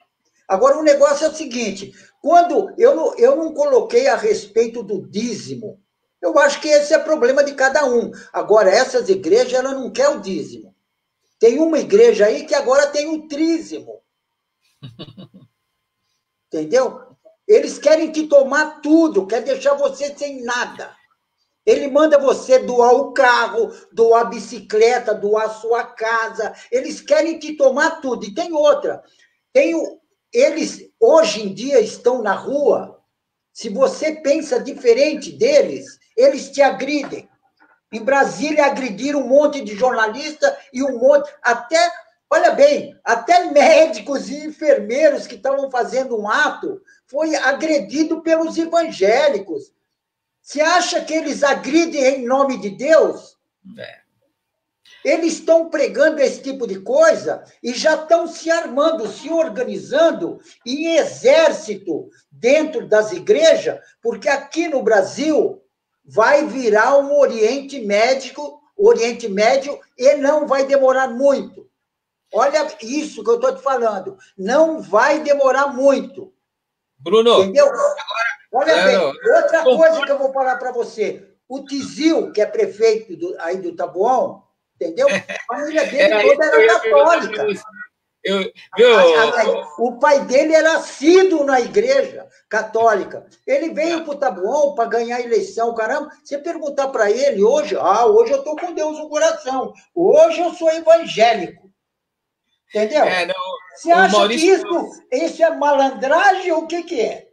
Agora, o negócio é o seguinte, quando eu não coloquei a respeito do dízimo, eu acho que esse é problema de cada um. Agora, essas igrejas, elas não querem o dízimo. Tem uma igreja aí que agora tem o trízimo. Entendeu? Eles querem te tomar tudo, quer deixar você sem nada. Ele manda você doar o carro, doar a bicicleta, doar a sua casa. Eles querem te tomar tudo. E tem outra. Eles, hoje em dia, estão na rua. Se você pensa diferente deles, eles te agridem. Em Brasília, agrediram um monte de jornalista e um monte... Olha bem, até médicos e enfermeiros que estavam fazendo um ato foi agredido pelos evangélicos. Você acha que eles agridem em nome de Deus? Eles estão pregando esse tipo de coisa e já estão se armando, se organizando em exército dentro das igrejas, porque aqui no Brasil vai virar um Oriente Médio e não vai demorar muito. Olha isso que eu estou te falando. Não vai demorar muito. Bruno. Entendeu? Olha bem, outra coisa que eu vou falar para você. O Tizil, que é prefeito aí do Taboão, entendeu? A família dele toda era católica. O pai dele era assíduo na igreja católica. Ele veio para o Taboão para ganhar a eleição, caramba. Você perguntar para ele hoje, hoje eu estou com Deus no coração. Hoje eu sou evangélico. Entendeu? Você acha Maurício... que isso é malandragem ou o que é?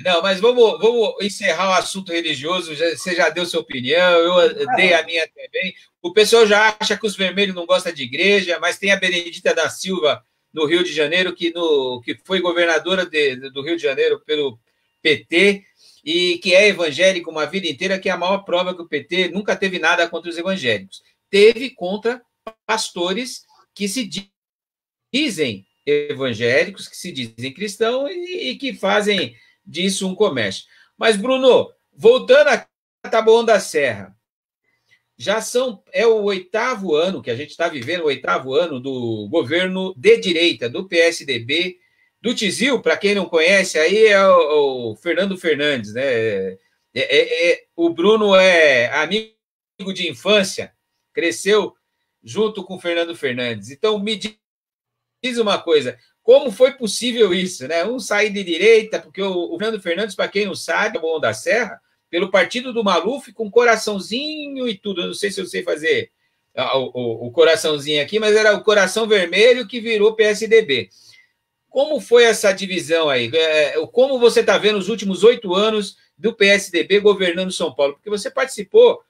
Não, mas vamos encerrar o assunto religioso. Você já deu sua opinião, eu dei a minha também. O pessoal já acha que os vermelhos não gostam de igreja, mas tem a Benedita da Silva, no Rio de Janeiro, que foi governadora do Rio de Janeiro pelo PT, e que é evangélico uma vida inteira, que é a maior prova que o PT nunca teve nada contra os evangélicos. Teve contra pastores que se dizem evangélicos, que se dizem cristãos e que fazem disso um comércio. Mas, Bruno, voltando a Taboão da Serra, é o 8º ano que a gente está vivendo, o 8º ano do governo de direita, do PSDB, do Tizil, para quem não conhece, aí é o Fernando Fernandes, né? O Bruno é amigo de infância, cresceu junto com o Fernando Fernandes. Então, me diz uma coisa, como foi possível isso, né? Um sair de direita, porque o Fernando Fernandes, para quem não sabe, é Taboão da Serra, pelo partido do Maluf, com coraçãozinho e tudo. Eu não sei se eu sei fazer o coraçãozinho aqui, mas era o coração vermelho que virou PSDB. Como foi essa divisão aí? Como você está vendo os últimos 8 anos do PSDB governando São Paulo? Porque você participou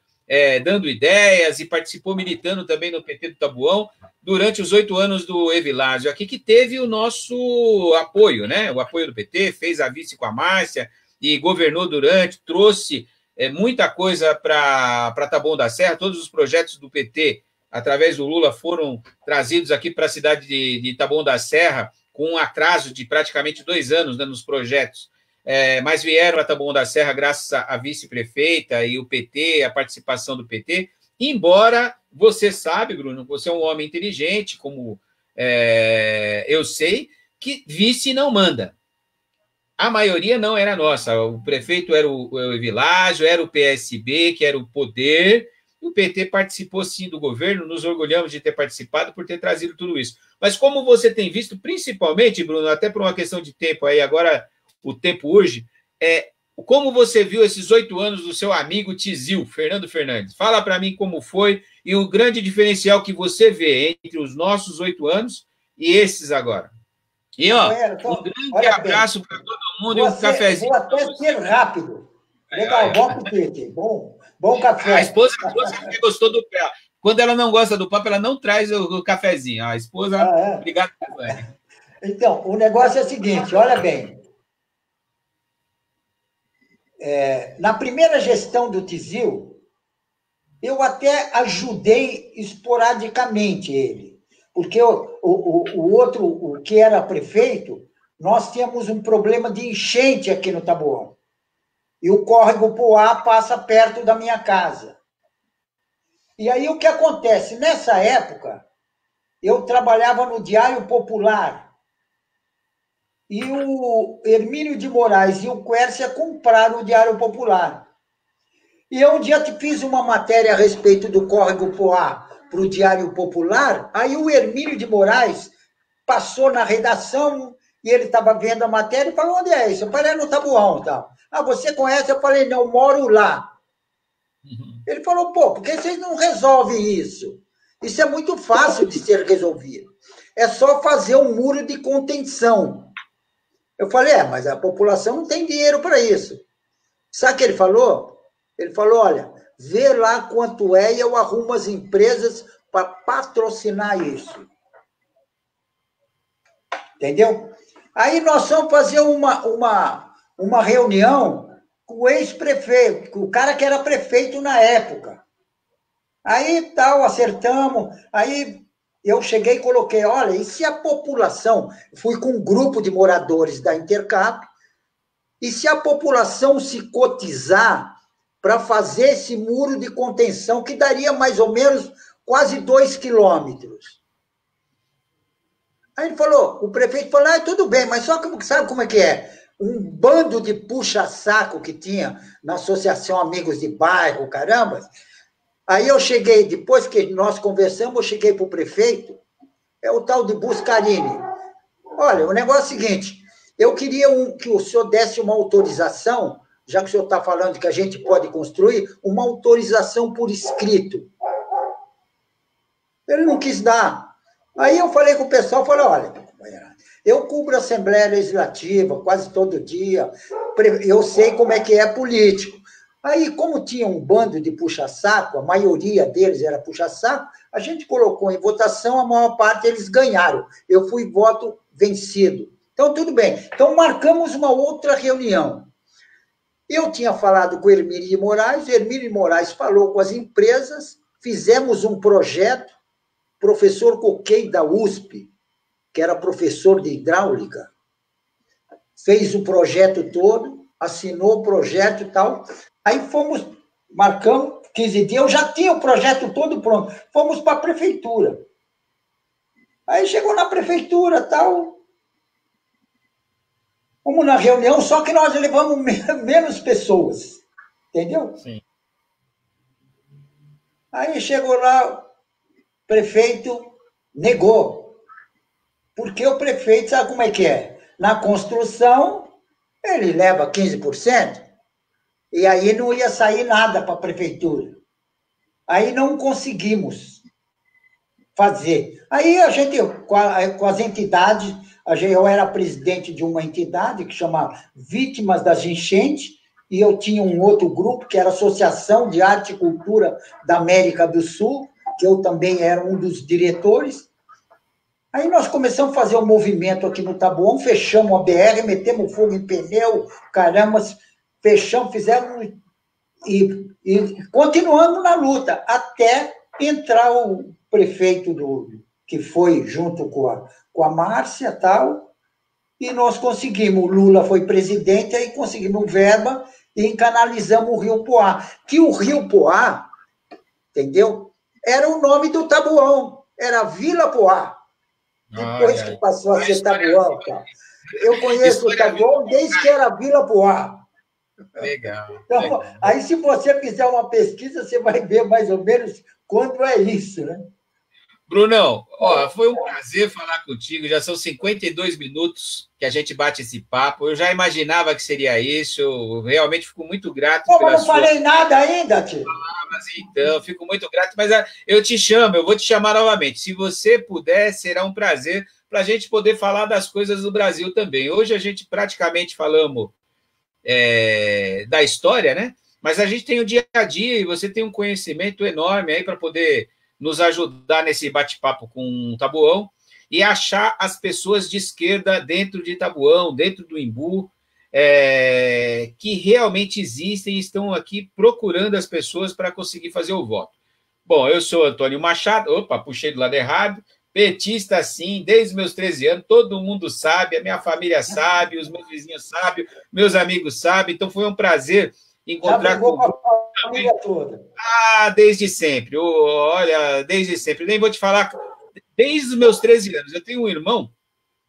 dando ideias e participou militando também no PT do Taboão durante os 8 anos do Evilásio aqui, que teve o nosso apoio, né? O apoio do PT, fez a vice com a Márcia e governou trouxe muita coisa para Taboão da Serra. Todos os projetos do PT, através do Lula, foram trazidos aqui para a cidade de Taboão da Serra, com um atraso de praticamente 2 anos, né, nos projetos. Mas vieram a Taboão da Serra graças à vice-prefeita e o PT, a participação do PT, embora você sabe, Bruno, você é um homem inteligente, como eu sei, que vice não manda. A maioria não era nossa. O prefeito era o Evilásio, era o PSB, que era o poder. O PT participou, sim, do governo. Nos orgulhamos de ter participado por ter trazido tudo isso. Mas como você tem visto, principalmente, Bruno, até por uma questão de tempo aí, agora o tempo urge, como você viu esses 8 anos do seu amigo Tizil, Fernando Fernandes? Fala para mim como foi e o grande diferencial que você vê entre os nossos 8 anos e esses agora. E, ó, um grande abraço para todo mundo e um cafezinho. Vou até ser rápido. Legal, bom apetite. Bom café. A esposa gostou do pé. Quando ela não gosta do papo, ela não traz o cafezinho. A esposa, obrigado. Então, o negócio é o seguinte, olha bem. Na primeira gestão do Tizil, eu até ajudei esporadicamente ele. Porque o outro, o que era prefeito, nós tínhamos um problema de enchente aqui no Taboão. E o córrego Poá passa perto da minha casa. E aí o que acontece? Nessa época, eu trabalhava no Diário Popular. E o Hermínio de Moraes e o Quércia compraram o Diário Popular. E eu um dia te fiz uma matéria a respeito do córrego Poá para o Diário Popular, aí o Hermínio de Moraes passou na redação e ele estava vendo a matéria e falou, onde é isso? Eu falei, no Taboão. Tá. Você conhece? Eu falei, não, eu moro lá. Ele falou, por que vocês não resolvem isso? Isso é muito fácil de ser resolvido. É só fazer um muro de contenção. Eu falei, mas a população não tem dinheiro para isso. Sabe o que ele falou? Ele falou, olha, vê lá quanto é e eu arrumo as empresas para patrocinar isso. Entendeu? Aí nós vamos fazer uma reunião com o ex-prefeito, com o cara que era prefeito na época. Aí tal, acertamos, aí eu cheguei e coloquei, olha, e se a população, fui com um grupo de moradores da Intercap, e se a população se cotizar para fazer esse muro de contenção, que daria mais ou menos quase 2 quilômetros. Aí ele falou, o prefeito falou, tudo bem, mas só que sabe como é que é? Um bando de puxa-saco que tinha na Associação Amigos de Bairro, caramba. Aí eu cheguei, depois que nós conversamos, eu cheguei para o prefeito, é o tal de Buscarini. Olha, o negócio é o seguinte, eu queria que o senhor desse uma autorização, já que o senhor está falando que a gente pode construir, uma autorização por escrito. Ele não quis dar. Aí eu falei com o pessoal, falei, olha, eu cubro a Assembleia Legislativa quase todo dia, eu sei como é que é político. Aí, como tinha um bando de puxa-saco, a maioria deles era puxa-saco, a gente colocou em votação, a maior parte eles ganharam. Eu fui voto vencido. Então, tudo bem. Então, marcamos uma outra reunião. Eu tinha falado com o Hermílio de Moraes falou com as empresas, fizemos um projeto, professor Coquei, da USP, que era professor de hidráulica, fez o projeto todo, assinou o projeto e tal. Aí marcamos 15 dias, eu já tinha o projeto todo pronto. Fomos para a prefeitura. Aí chegou na prefeitura e tal. Fomos na reunião, só que nós levamos menos pessoas. Entendeu? Sim. Aí chegou lá, o prefeito negou. Porque o prefeito sabe como é que é? Na construção, ele leva 15%, e aí não ia sair nada para a prefeitura. Aí não conseguimos fazer. Aí a gente, com as entidades, eu era presidente de uma entidade que chama Vítimas das Enchentes, e eu tinha um outro grupo, que era a Associação de Arte e Cultura da América do Sul, que eu também era um dos diretores. Aí nós começamos a fazer um movimento aqui no Taboão, fechamos a BR, metemos fogo em pneu, caramba, fechamos, fizemos e continuamos na luta, até entrar o prefeito que foi junto com a Márcia e tal, e nós conseguimos, o Lula foi presidente, aí conseguimos verba e canalizamos o Rio Poá, que o Rio Poá, entendeu? Era o nome do Taboão, era Vila Poá. Depois que passou a ser Taboão, cara. Eu conheço o Taboão desde que era Vila Poá. Legal. Então, legal. Aí, se você fizer uma pesquisa, você vai ver mais ou menos quanto é isso, né? Brunão, foi um prazer falar contigo. Já são 52 minutos que a gente bate esse papo. Eu já imaginava que seria isso. Eu realmente fico muito grato. Mas não falei nada ainda, tio. Então, fico muito grato. Mas eu te chamo, eu vou te chamar novamente. Se você puder, será um prazer para a gente poder falar das coisas do Brasil também. Hoje a gente praticamente falamos da história, né? Mas a gente tem o dia a dia e você tem um conhecimento enorme aí para poder nos ajudar nesse bate-papo com o Taboão e achar as pessoas de esquerda dentro de Taboão, dentro do Imbu, que realmente existem e estão aqui procurando as pessoas para conseguir fazer o voto. Bom, eu sou Antônio Machado, puxei do lado errado, petista sim, desde os meus 13 anos, todo mundo sabe, a minha família sabe, os meus vizinhos sabem, meus amigos sabem, então foi um prazer encontrar com a família toda. Desde sempre, olha, desde sempre, nem vou te falar, desde os meus 13 anos, eu tenho um irmão,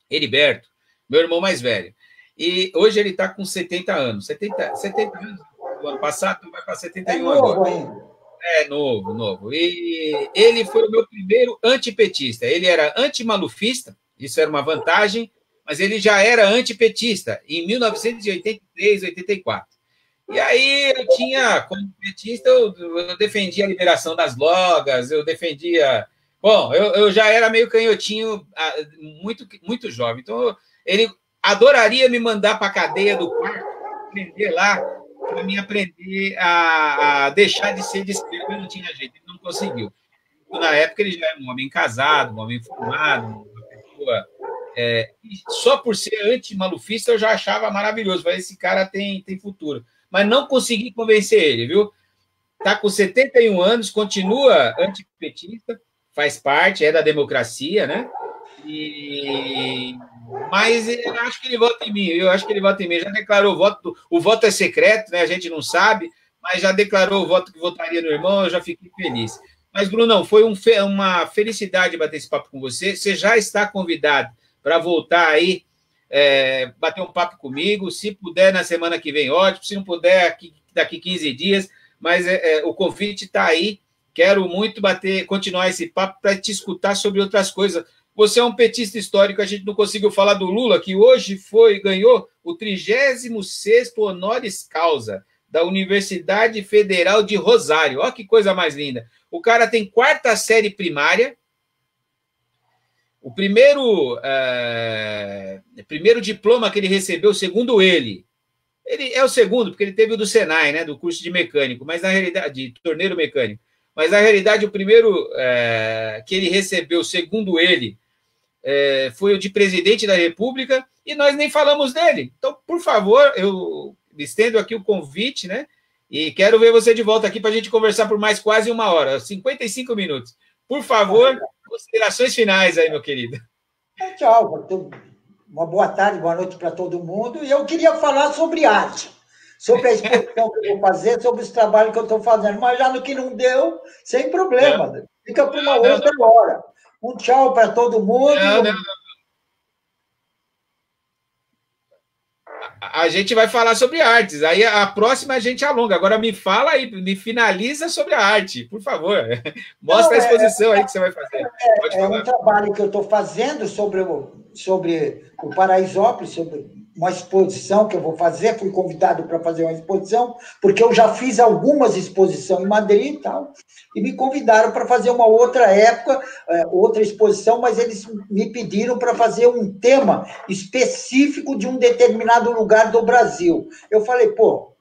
Heriberto, meu irmão mais velho, e hoje ele está com 70 anos, 70 anos, do ano passado, vai para 71 agora. Ainda. Novo. E ele foi o meu primeiro antipetista. Ele era antimalufista, isso era uma vantagem, mas ele já era antipetista em 1983, 84. E aí eu tinha, como petista, eu defendia a liberação das drogas, eu defendia... Bom, eu já era meio canhotinho, muito, muito jovem. Então, ele adoraria me mandar para a cadeia do quarto, prender lá, para me aprender a deixar de ser de esquerda, mas não tinha jeito, ele não conseguiu. Na época, ele já era um homem casado, um homem formado, uma pessoa... só por ser antimalufista, eu já achava maravilhoso. Falei, esse cara tem futuro. Mas não consegui convencer ele, viu? Está com 71 anos, continua antipetista, faz parte, é da democracia, né? Mas eu acho que ele vota em mim, já declarou o voto é secreto, né? A gente não sabe, mas já declarou o voto que votaria no irmão, eu já fiquei feliz. Mas, Brunão, foi uma felicidade bater esse papo com você. Você já está convidado para voltar aí, bater um papo comigo. Se puder, na semana que vem, ótimo. Se não puder, daqui 15 dias. Mas o convite está aí. Quero muito continuar esse papo para te escutar sobre outras coisas. Você é um petista histórico, a gente não conseguiu falar do Lula, que hoje ganhou o 36º honoris causa da Universidade Federal de Rosário. Olha que coisa mais linda. O cara tem 4ª série primária. O primeiro diploma que ele recebeu, segundo ele é o segundo, porque ele teve o do Senai, né, do curso de mecânico, mas na realidade, de torneiro mecânico. Mas na realidade, o primeiro que ele recebeu, segundo ele, foi o de presidente da República, e nós nem falamos dele. Então, por favor, eu estendo aqui o convite, né? E quero ver você de volta aqui para a gente conversar por mais quase 1 hora, 55 minutos. Por favor, considerações finais aí, meu querido. Tchau. Uma boa tarde, boa noite para todo mundo. E eu queria falar sobre arte, sobre a exposição que eu vou fazer, sobre os trabalhos que eu estou fazendo. Mas já no que não deu, sem problema. Não. Fica para uma outra hora. Um tchau para todo mundo. Não. A gente vai falar sobre artes. Aí a próxima a gente alonga. Agora me fala aí, me finaliza sobre a arte, por favor. Mostra a exposição aí que você vai fazer. É um trabalho que eu estou fazendo sobre o Paraisópolis, sobre uma exposição que eu vou fazer. Fui convidado para fazer uma exposição, porque eu já fiz algumas exposições em Madrid e tal, e me convidaram para fazer uma outra época, outra exposição, mas eles me pediram para fazer um tema específico de um determinado lugar do Brasil. Eu falei, pô,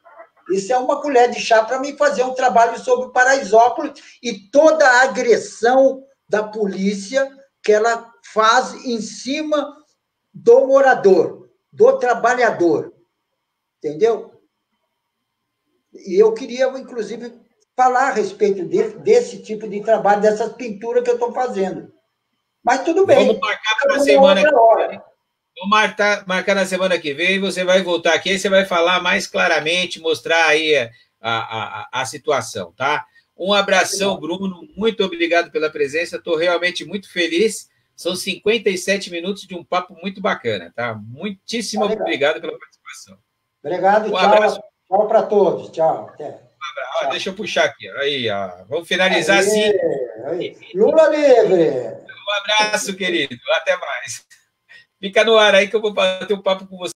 isso é uma colher de chá para mim fazer um trabalho sobre o Paraisópolis e toda a agressão da polícia que ela faz em cima do morador, do trabalhador, entendeu? E eu queria, inclusive, falar a respeito desse tipo de trabalho, dessas pinturas que eu estou fazendo. Mas tudo bem. Vamos marcar para a semana que vem. Vamos marcar na semana que vem, você vai voltar aqui e você vai falar mais claramente, mostrar aí a situação, tá? Um abração, Bruno, muito obrigado pela presença, estou realmente muito feliz. São 57 minutos de um papo muito bacana, tá? Muitíssimo obrigado pela participação. Obrigado, tchau. Abraço. Tchau para todos, tchau. Até. Tchau. Deixa eu puxar aqui, aí, ó. Vamos finalizar assim. Lula livre! Um abraço, querido, até mais. Fica no ar aí que eu vou bater um papo com você.